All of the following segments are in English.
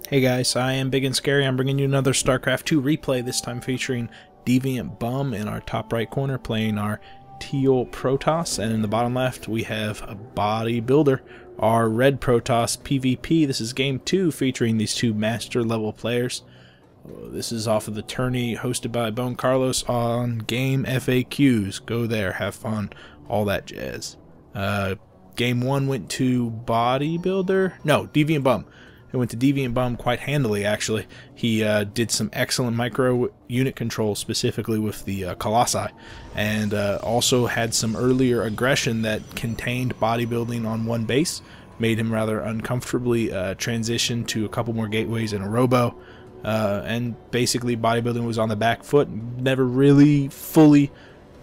Hey guys, I am Ibigandscary. I'm bringing you another StarCraft 2 replay, this time featuring Deviantbum in our top right corner playing our teal Protoss, and in the bottom left we have a Bodybuilder, our red Protoss PvP. This is Game 2 featuring these two master level players. This is off of the tourney hosted by Bone Carlos on GameFAQS. Go there, have fun, all that jazz. Game 1 went to Deviantbum. It went to Deviantbum quite handily, actually. He did some excellent micro unit control, specifically with the Colossi, and also had some earlier aggression that contained bodybuilding on one base, made him rather uncomfortably transition to a couple more gateways and a robo, and basically bodybuilding was on the back foot, never really fully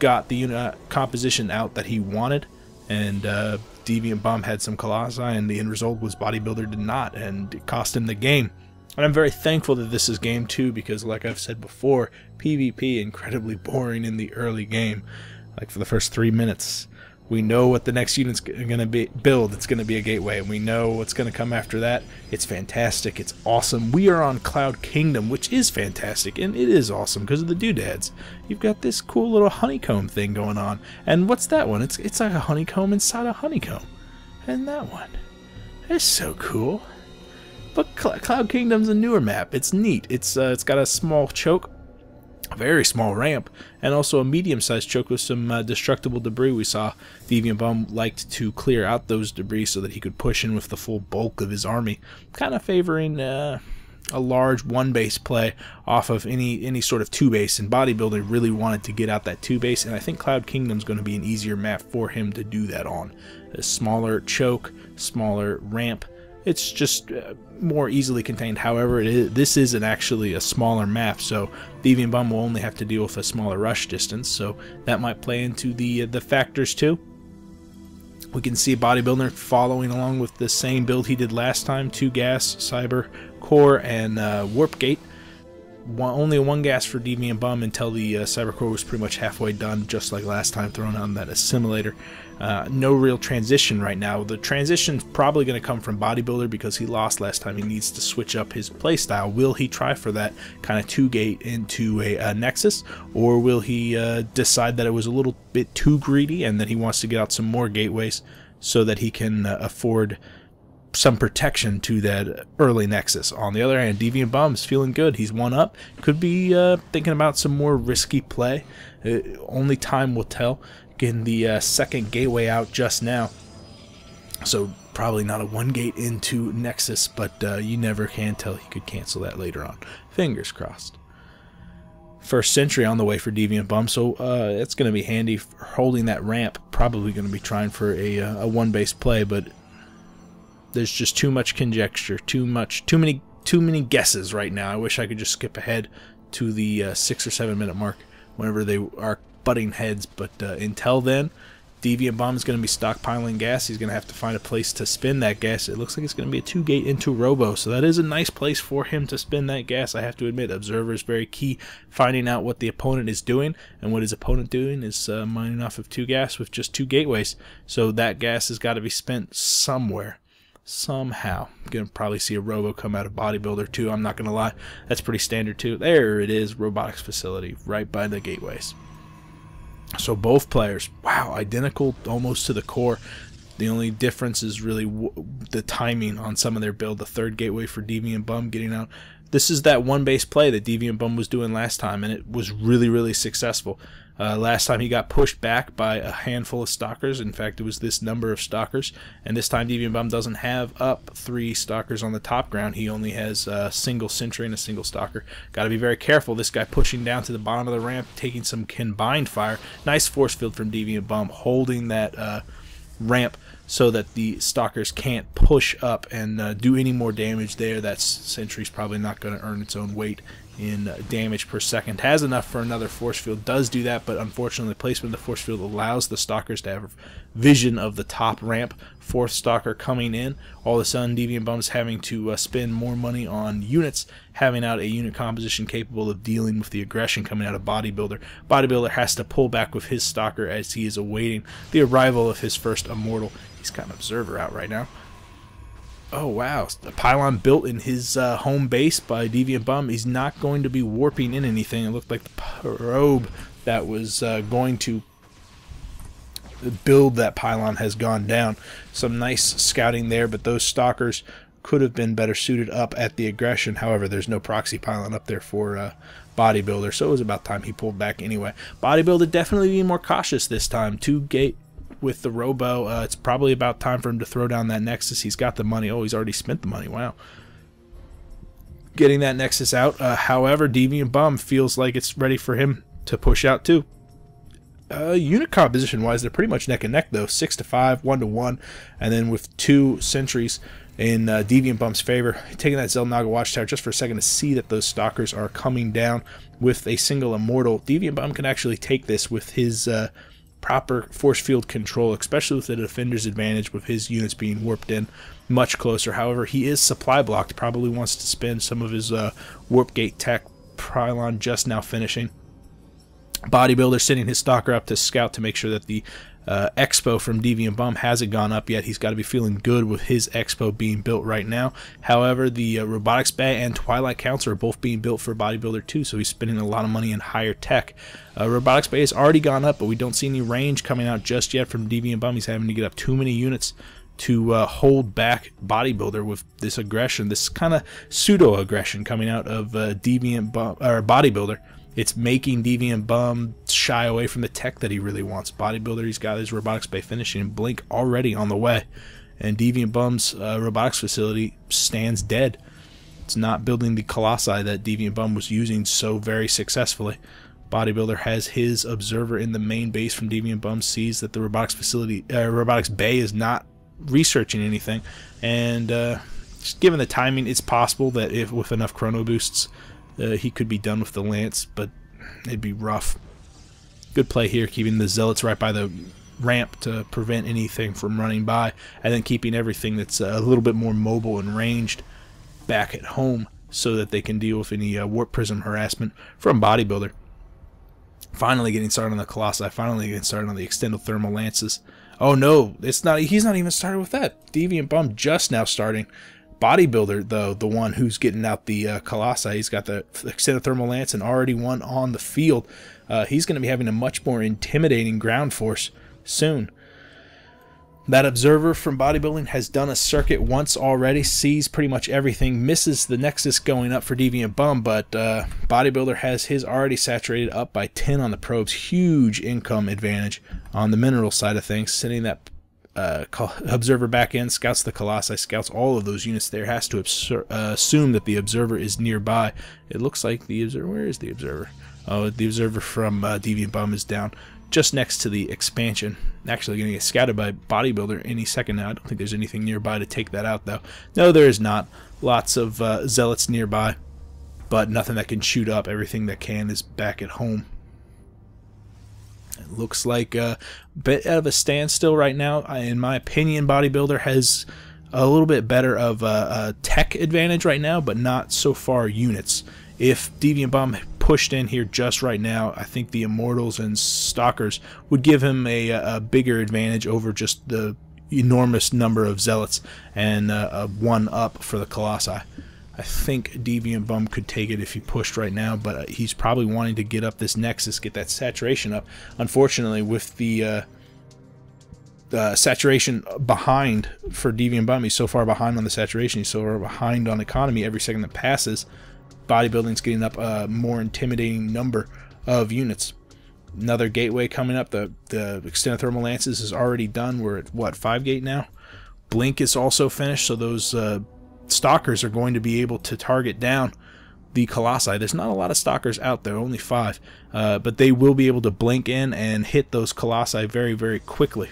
got the unit composition out that he wanted, and Deviantbum had some Colossi, and the end result was Bodybuilder did not, and it cost him the game. And I'm very thankful that this is Game 2 because, like I've said before, PvP incredibly boring in the early game. Like for the first 3 minutes, we know what the next unit's going to be build. It's going to be a gateway, and we know what's going to come after that. It's fantastic. It's awesome. We are on Cloud Kingdom, which is fantastic, and it is awesome because of the doodads. You've got this cool little honeycomb thing going on. And what's that one? It's like a honeycomb inside a honeycomb. And that one. It's so cool. But Cloud Kingdom's a newer map. It's neat. It's got a small choke, a very small ramp, and also a medium-sized choke with some destructible debris. We saw Deviantbum liked to clear out those debris so that he could push in with the full bulk of his army, kind of favoring a large one-base play off of any sort of two-base, and Bodybuilder really wanted to get out that two-base, and I think Cloud Kingdom's going to be an easier map for him to do that on. A smaller choke, smaller ramp. It's just more easily contained. However, this isn't actually a smaller map, so Deviantbum will only have to deal with a smaller rush distance, so that might play into the factors too. We can see Bodybuilder following along with the same build he did last time: 2 gas, cyber core, and warp gate. Only 1 gas for Deviantbum until the cyber core was pretty much halfway done, just like last time, throwing on that assimilator. No real transition right now. The transition's probably going to come from Bodybuilder because he lost last time. He needs to switch up his playstyle. Will he try for that kind of 2-gate into a Nexus, or will he decide that it was a little bit too greedy and that he wants to get out some more gateways so that he can afford some protection to that early Nexus? On the other hand, Deviantbum is feeling good. He's 1 up. Could be thinking about some more risky play. Only time will tell. Getting the second gateway out just now, so probably not a 1-gate into Nexus, but you never can tell. He could cancel that later on. Fingers crossed. First sentry on the way for Deviantbum, so it's going to be handy for holding that ramp. Probably going to be trying for a 1-base play, but there's just too much conjecture, too many guesses right now. I wish I could just skip ahead to the 6 or 7 minute mark whenever they are butting heads, but until then, Deviantbum is going to be stockpiling gas. He's going to have to find a place to spin that gas. It looks like it's going to be a 2-gate into Robo, so that is a nice place for him to spin that gas. I have to admit, Observer is very key, finding out what the opponent is doing, and what his opponent doing is mining off of 2 gas with just 2 gateways, so that gas has got to be spent somewhere. Somehow. Gonna probably see a robo come out of Bodybuilder too. I'm not gonna lie, that's pretty standard too. There it is, robotics facility right by the gateways. So both players, wow, identical almost to the core. The only difference is really the timing on some of their build. The 3rd gateway for Deviantbum getting out. This is that 1-base play that Deviantbum was doing last time, and it was really successful. Last time he got pushed back by a handful of stalkers. In fact, it was this number of stalkers, and this time Deviantbum doesn't have up 3 stalkers on the top ground. He only has a single sentry and a single stalker. Got to be very careful. This guy pushing down to the bottom of the ramp, taking some combined fire. Nice force field from Deviantbum, holding that ramp so that the stalkers can't push up and do any more damage there. That sentry's probably not going to earn its own weight in damage per second. Has enough for another force field, does do that, but unfortunately the placement of the force field allows the stalkers to have vision of the top ramp. 4th stalker coming in. All of a sudden Deviantbum's having to spend more money on units, having out a unit composition capable of dealing with the aggression coming out of Bodybuilder. Bodybuilder has to pull back with his stalker as he is awaiting the arrival of his first immortal. He's got an Observer out right now. Oh wow, a pylon built in his home base by Deviantbum. He's not going to be warping in anything. It looked like the probe that was going to build that pylon has gone down. Some nice scouting there, but those stalkers could have been better suited up at the aggression. However, there's no proxy pylon up there for Bodybuilder, so it was about time he pulled back anyway. Bodybuilder definitely being more cautious this time. 2-gate with the Robo. It's probably about time for him to throw down that Nexus. He's got the money. Oh, he's already spent the money. Wow. Getting that Nexus out. However, Deviantbum feels like it's ready for him to push out too. Unit composition wise, they're pretty much neck and neck though. 6-5, 1-1, and then with 2 sentries in Deviantbum's favor. Taking that XelNaga watchtower just for a second to see that those stalkers are coming down with a single immortal. Deviantbum can actually take this with his proper force field control, especially with the defender's advantage with his units being warped in much closer. However, he is supply blocked, probably wants to spend some of his warp gate tech. Pylon just now finishing. Bodybuilder sending his stalker up to scout to make sure that the expo from Deviantbum hasn't gone up yet. He's got to be feeling good with his expo being built right now. However, the robotics bay and Twilight Council are both being built for Bodybuilder too, so he's spending a lot of money in higher tech. Robotics bay has already gone up, but we don't see any range coming out just yet from Deviantbum. He's having to get up too many units to hold back Bodybuilder with this aggression, this kind of pseudo aggression coming out of Deviantbum or Bodybuilder. It's making Deviantbum shy away from the tech that he really wants. Bodybuilder, he's got his robotics bay finishing, and Blink already on the way. And Deviantbum's robotics facility stands dead. It's not building the Colossi that Deviantbum was using so very successfully. Bodybuilder has his observer in the main base from Deviantbum, sees that the robotics facility, robotics bay is not researching anything. And just given the timing, it's possible that if with enough chrono boosts, he could be done with the Lance, but it'd be rough. Good play here, keeping the Zealots right by the ramp to prevent anything from running by, and then keeping everything that's a little bit more mobile and ranged back at home so that they can deal with any warp prism harassment from Bodybuilder. Finally getting started on the Colossi, finally getting started on the extended thermal lances. Oh no, it's not. He's not even started with that. Deviantbum just now starting. Bodybuilder, though, the one who's getting out the Colossi, he's got the extended thermal lance and already one on the field. He's going to be having a much more intimidating ground force soon. That observer from Bodybuilding has done a circuit once already, sees pretty much everything, misses the Nexus going up for Deviantbum, but Bodybuilder has his already saturated up by 10 on the probes. Huge income advantage on the mineral side of things, sending that observer back in, scouts the Colossi, scouts all of those units there, has to assume that the observer is nearby. It looks like the observer, where is the observer? Oh, the observer from Deviantbum is down just next to the expansion. Actually going to get scouted by Bodybuilder any second now. I don't think there's anything nearby to take that out though. No, there is not. Lots of zealots nearby, but nothing that can shoot up. Everything that can is back at home. It looks like a bit of a standstill right now. In my opinion, Bodybuilder has a little bit better of a tech advantage right now, but not so far units. If Deviantbum pushed in here just right now, I think the Immortals and Stalkers would give him a bigger advantage over just the enormous number of Zealots and a 1-up for the Colossi. I think Deviantbum could take it if he pushed right now, but he's probably wanting to get up this Nexus, get that saturation up. Unfortunately, with the saturation behind for Deviantbum, he's so far behind on the saturation, he's so far behind on economy every second that passes. Bodybuilding's getting up a more intimidating number of units. Another gateway coming up. The extended thermal lances is already done. We're at, what, 5-gate now? Blink is also finished, so those Stalkers are going to be able to target down the Colossi. There's not a lot of Stalkers out there, only 5, but they will be able to blink in and hit those Colossi very, very quickly.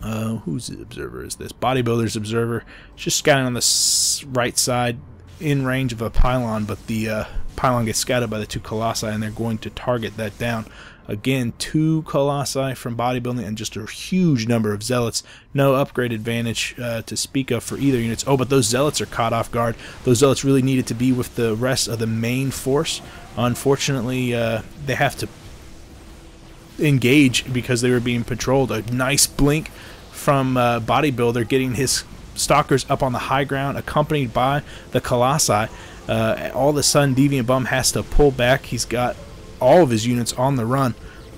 Whose observer is this? Bodybuilder's observer. It's just scouting on the right side in range of a pylon, but the pylon gets scouted by the 2 Colossi, and they're going to target that down. Again, 2 Colossi from Bodybuilding and just a huge number of Zealots. No upgrade advantage to speak of for either units. Oh, but those Zealots are caught off guard. Those Zealots really needed to be with the rest of the main force. Unfortunately, they have to engage because they were being patrolled. A nice blink from Bodybuilder, getting his stalkers up on the high ground, accompanied by the Colossi. All of a sudden, Deviantbum has to pull back. He's got all of his units on the run,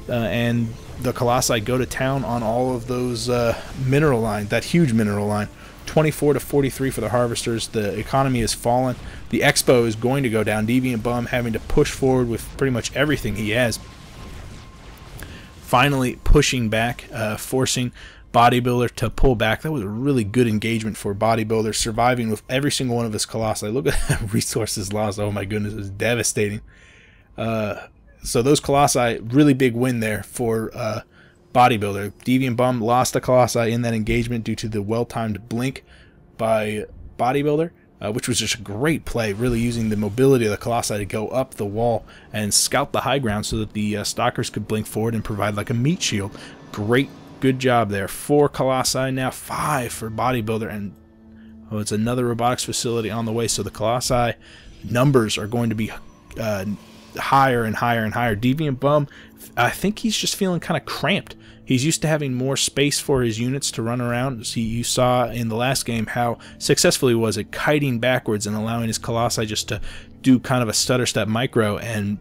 and the Colossi go to town on all of those mineral line, that huge mineral line. 24 to 43 for the harvesters. The economy has fallen. The expo is going to go down. Deviantbum having to push forward with pretty much everything he has. Finally pushing back, forcing Bodybuilder to pull back. That was a really good engagement for Bodybuilder, surviving with every single one of his Colossi. Look at that resources lost. Oh my goodness, it was devastating. So those Colossi, really big win there for Bodybuilder. Deviantbum lost the Colossi in that engagement due to the well-timed blink by Bodybuilder, which was just a great play, really using the mobility of the Colossi to go up the wall and scout the high ground so that the stalkers could blink forward and provide like a meat shield. Great, good job there. 4 Colossi now, 5 for Bodybuilder, and it's another robotics facility on the way, so the Colossi numbers are going to be higher and higher and higher. Deviantbum, I think he's just feeling kind of cramped. He's used to having more space for his units to run around. You saw in the last game how successful he was at kiting backwards and allowing his Colossi just to do kind of a stutter step micro and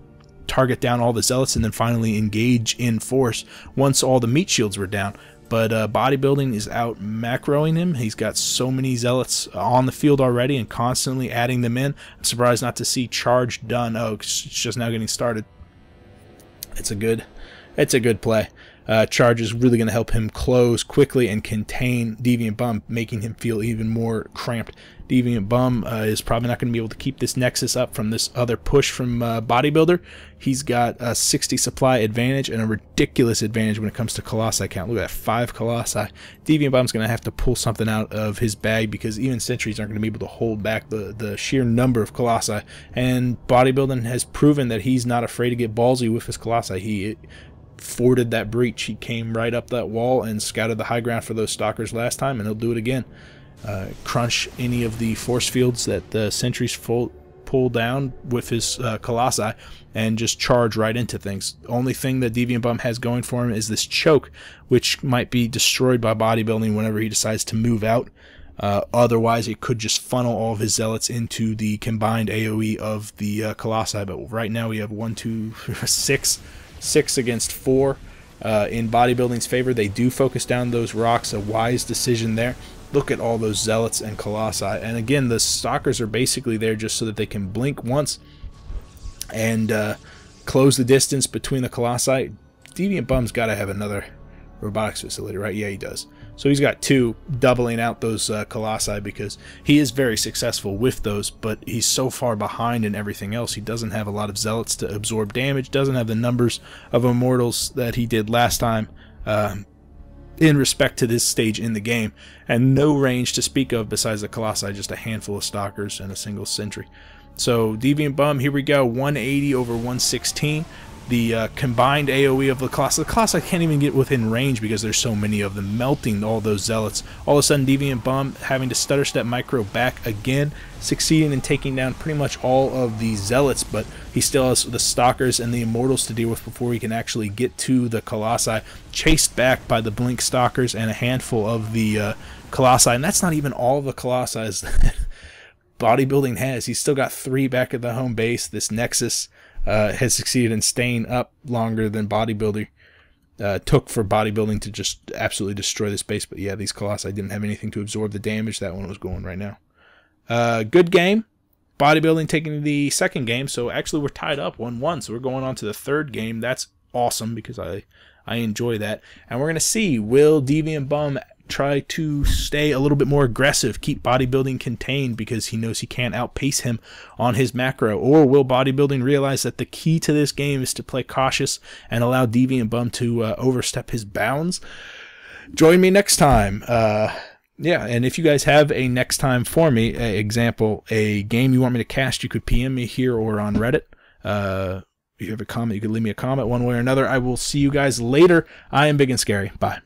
target down all the zealots and then finally engage in force once all the meat shields were down. But Bodybuilding is out macroing him. He's got so many zealots on the field already and constantly adding them in. I'm surprised not to see charge done. Oh, it's just now getting started. It's a good play. Charge is really going to help him close quickly and contain Deviantbum, making him feel even more cramped. Deviantbum is probably not going to be able to keep this Nexus up from this other push from Bodybuilder. He's got a 60 supply advantage and a ridiculous advantage when it comes to Colossi count. Look at that, 5 Colossi. Deviantbum's going to have to pull something out of his bag because even sentries aren't going to be able to hold back the sheer number of Colossi. And Bodybuilding has proven that he's not afraid to get ballsy with his Colossi. He forded that breach. He came right up that wall and scouted the high ground for those stalkers last time, and he'll do it again. Crunch any of the force fields that the sentries pull down with his Colossi and just charge right into things. Only thing that Deviantbum has going for him is this choke, which might be destroyed by Bodybuilding whenever he decides to move out. Otherwise, it could just funnel all of his zealots into the combined AoE of the Colossi. But right now we have 1, 2, 6 against 4 in Bodybuilding's favor. They do focus down those rocks. A wise decision there. Look at all those zealots and Colossi. And again, the stalkers are basically there just so that they can blink once and close the distance between the Colossi. Deviantbum's got to have another robotics facility, right? Yeah, he does. So he's got 2, doubling out those Colossi because he is very successful with those, but he's so far behind in everything else. He doesn't have a lot of zealots to absorb damage, doesn't have the numbers of immortals that he did last time in respect to this stage in the game, and no range to speak of besides the Colossi, just a handful of stalkers and a single sentry. So Deviantbum, here we go, 180 over 116. The combined AoE of the Colossi can't even get within range because there's so many of them, melting all those zealots. All of a sudden, Deviantbum having to stutter step micro back again, succeeding in taking down pretty much all of the zealots, but he still has the stalkers and the immortals to deal with before he can actually get to the Colossi, chased back by the blink stalkers and a handful of the Colossi. And that's not even all the Colossi that Bodybuilding has. He's still got 3 back at the home base. This Nexus has succeeded in staying up longer than Bodybuilder took for Bodybuilding to just absolutely destroy the space. But yeah, these Colossi didn't have anything to absorb the damage. That one was going right now. Good game. Bodybuilding taking the second game. So actually we're tied up 1-1. So we're going on to the third game. That's awesome because I enjoy that. And we're going to see, will Deviantbum try to stay a little bit more aggressive, keep Bodybuilding contained because he knows he can't outpace him on his macro, or will Bodybuilding realize that the key to this game is to play cautious and allow Deviantbum to overstep his bounds? Join me next time. Yeah, and if you guys have a next time for me, example, a game you want me to cast, you could PM me here or on Reddit. If you have a comment, you can leave me a comment one way or another. I will see you guys later. I am Big and Scary. Bye.